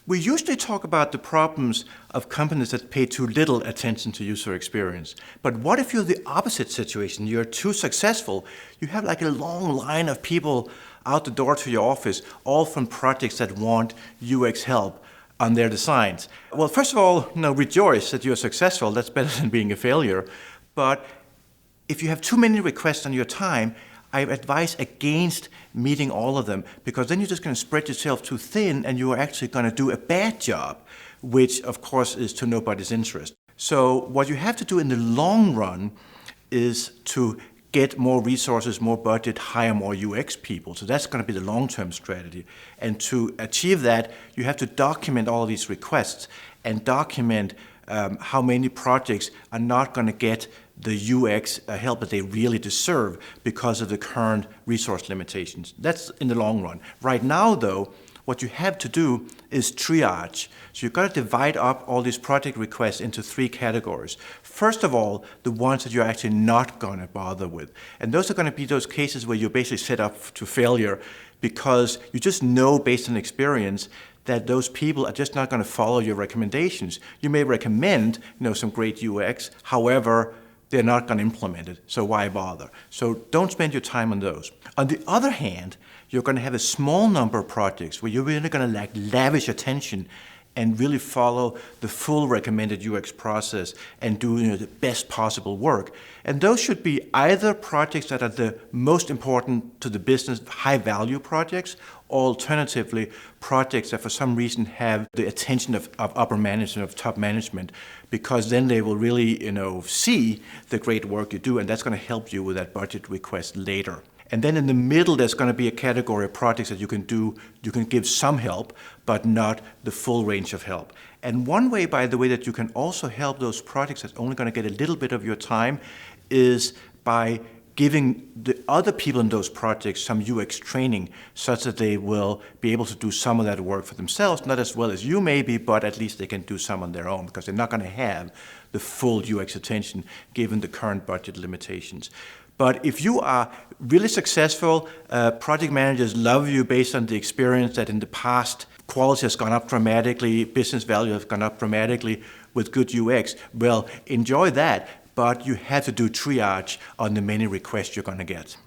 We usually talk about the problems of companies that pay too little attention to user experience. But what if you're the opposite situation? You're too successful. You have like a long line of people out the door to your office, all from projects that want UX help on their designs. Well, first of all, rejoice that you're successful. That's better than being a failure. But if you have too many requests on your time, I advise against meeting all of them, because then you're just going to spread yourself too thin and you are actually going to do a bad job, which of course is to nobody's interest. So what you have to do in the long run is to get more resources, more budget, hire more UX people. So that's going to be the long-term strategy. And to achieve that, you have to document all of these requests and document how many projects are not going to get the UX help that they really deserve because of the current resource limitations. That's in the long run. Right now, though, what you have to do is triage. So you've got to divide up all these project requests into 3 categories. First of all, the ones that you're actually not going to bother with. And those are going to be those cases where you're basically set up to failure because you just know based on experience that those people are just not going to follow your recommendations. You may recommend some great UX, however, they're not going to implement it, so why bother? So don't spend your time on those. On the other hand, you're going to have a small number of projects where you're really going to lavish attention and really follow the full recommended UX process and do the best possible work. And those should be either projects that are the most important to the business, high-value projects, or alternatively, projects that for some reason have the attention of upper management, of top management, because then they will really see the great work you do, and that's going to help you with that budget request later. And then in the middle, there's going to be a category of projects that you can do. You can give some help, but not the full range of help. And one way, by the way, that you can also help those projects that's only going to get a little bit of your time is by giving the other people in those projects some UX training such that they will be able to do some of that work for themselves, not as well as you maybe, but at least they can do some on their own because they're not going to have the full UX attention given the current budget limitations. But if you are really successful, project managers love you based on the experience that in the past quality has gone up dramatically, business value has gone up dramatically with good UX, well, enjoy that, but you have to do triage on the many requests you're going to get.